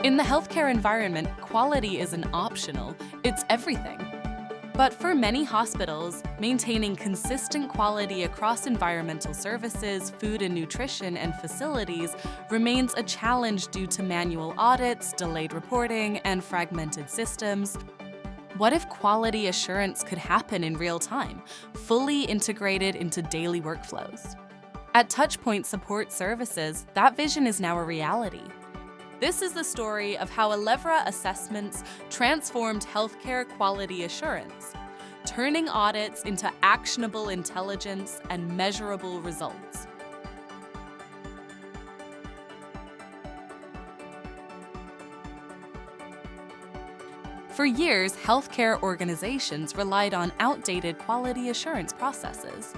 In the healthcare environment, quality isn't optional, it's everything. But for many hospitals, maintaining consistent quality across environmental services, food and nutrition, and facilities remains a challenge due to manual audits, delayed reporting, and fragmented systems. What if quality assurance could happen in real time, fully integrated into daily workflows? At TouchPoint Support Services, that vision is now a reality. This is the story of how Elevra Assessments transformed healthcare quality assurance, turning audits into actionable intelligence and measurable results. For years, healthcare organizations relied on outdated quality assurance processes.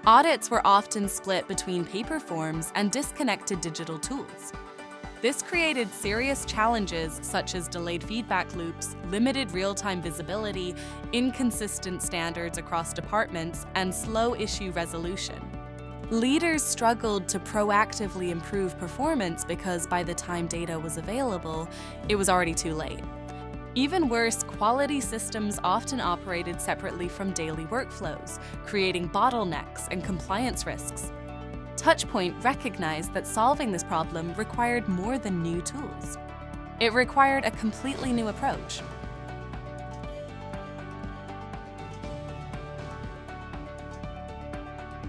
Audits were often split between paper forms and disconnected digital tools. This created serious challenges such as delayed feedback loops, limited real-time visibility, inconsistent standards across departments, and slow issue resolution. Leaders struggled to proactively improve performance because by the time data was available, it was already too late. Even worse, quality systems often operated separately from daily workflows, creating bottlenecks and compliance risks. TouchPoint recognized that solving this problem required more than new tools. It required a completely new approach.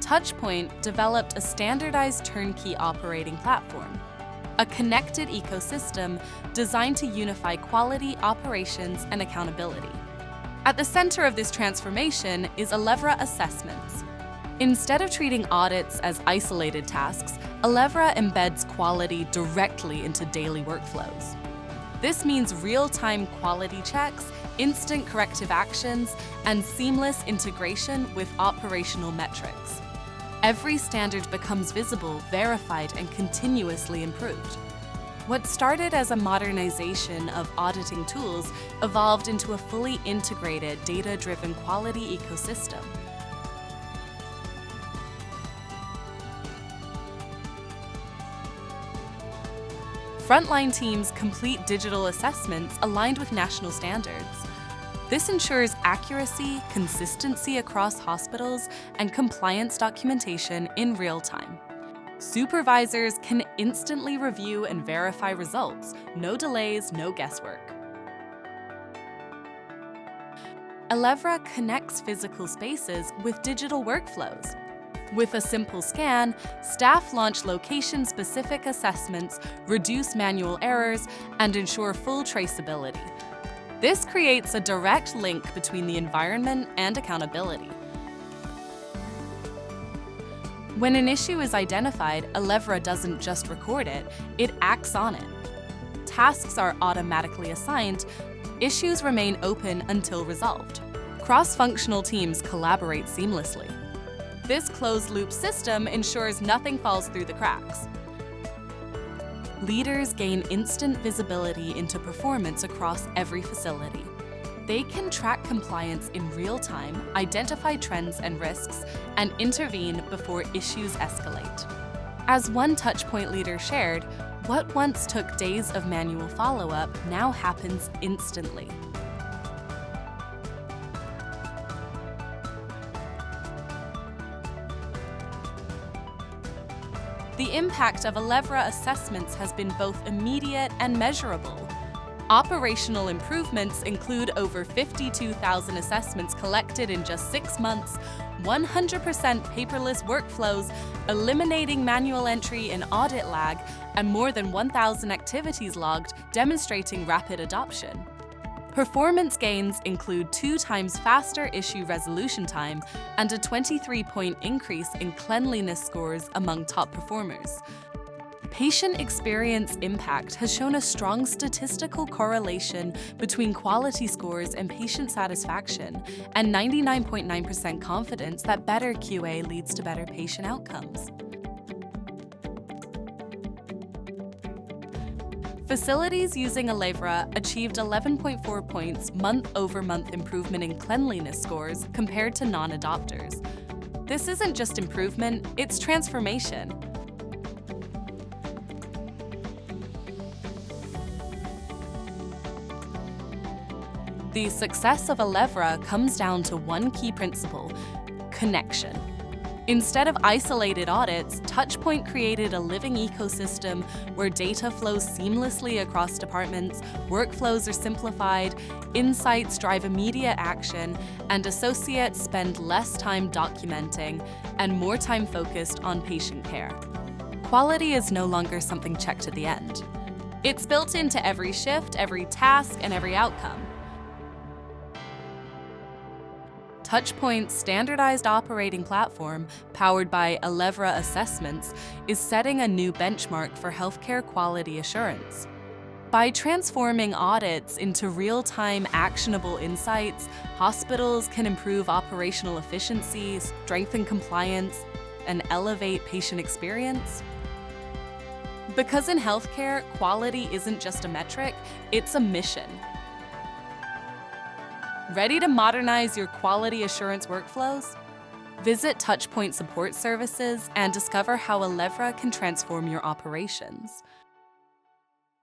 TouchPoint developed a standardized turnkey operating platform, a connected ecosystem designed to unify quality, operations, and accountability. At the center of this transformation is Elevra Assessments. Instead of treating audits as isolated tasks, Elevra embeds quality directly into daily workflows. This means real-time quality checks, instant corrective actions, and seamless integration with operational metrics. Every standard becomes visible, verified, and continuously improved. What started as a modernization of auditing tools evolved into a fully integrated, data-driven quality ecosystem. Frontline teams complete digital assessments aligned with national standards. This ensures accuracy, consistency across hospitals, and compliance documentation in real time. Supervisors can instantly review and verify results, no delays, no guesswork. Elevra connects physical spaces with digital workflows. With a simple scan, staff launch location-specific assessments, reduce manual errors, and ensure full traceability. This creates a direct link between the environment and accountability. When an issue is identified, Elevra doesn't just record it, it acts on it. Tasks are automatically assigned, issues remain open until resolved. Cross-functional teams collaborate seamlessly. This closed-loop system ensures nothing falls through the cracks. Leaders gain instant visibility into performance across every facility. They can track compliance in real time, identify trends and risks, and intervene before issues escalate. As one TouchPoint leader shared, what once took days of manual follow-up now happens instantly. The impact of Elevra assessments has been both immediate and measurable. Operational improvements include over 52,000 assessments collected in just 6 months, 100% paperless workflows, eliminating manual entry and audit lag, and more than 1,000 activities logged, demonstrating rapid adoption. Performance gains include 2 times faster issue resolution time and a 23-point increase in cleanliness scores among top performers. Patient experience impact has shown a strong statistical correlation between quality scores and patient satisfaction, and 99.9% confidence that better QA leads to better patient outcomes. Facilities using Elevra achieved 11.4 points month-over-month improvement in cleanliness scores compared to non-adopters. This isn't just improvement, it's transformation. The success of Elevra comes down to one key principle: connection. Instead of isolated audits, TouchPoint created a living ecosystem where data flows seamlessly across departments, workflows are simplified, insights drive immediate action, and associates spend less time documenting and more time focused on patient care. Quality is no longer something checked at the end. It's built into every shift, every task, and every outcome. TouchPoint's standardized operating platform, powered by Elevra Assessments, is setting a new benchmark for healthcare quality assurance. By transforming audits into real-time actionable insights, hospitals can improve operational efficiency, strengthen compliance, and elevate patient experience. Because in healthcare, quality isn't just a metric, it's a mission. Ready to modernize your quality assurance workflows? Visit TouchPoint Support Services and discover how Elevra can transform your operations.